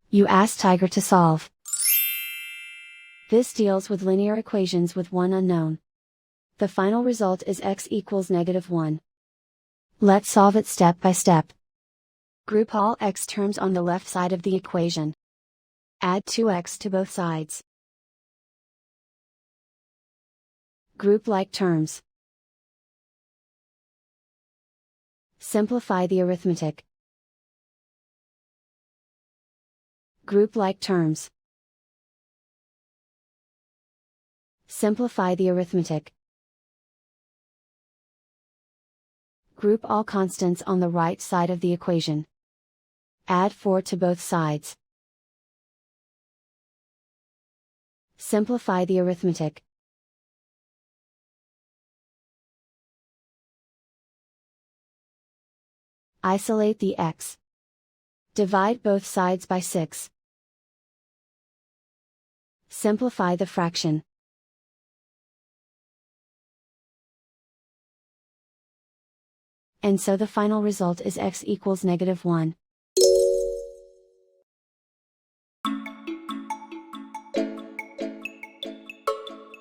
You ask Tiger to solve. This deals with linear equations with one unknown. The final result is x equals -1. Let's solve it step by step. Group all x terms on the left side of the equation. Add 2x to both sides. Group like terms. Simplify the arithmetic. Group like terms. Simplify the arithmetic. Group all constants on the right side of the equation. Add 4 to both sides. Simplify the arithmetic. Isolate the x. Divide both sides by 6. Simplify the fraction. And so the final result is x equals -1.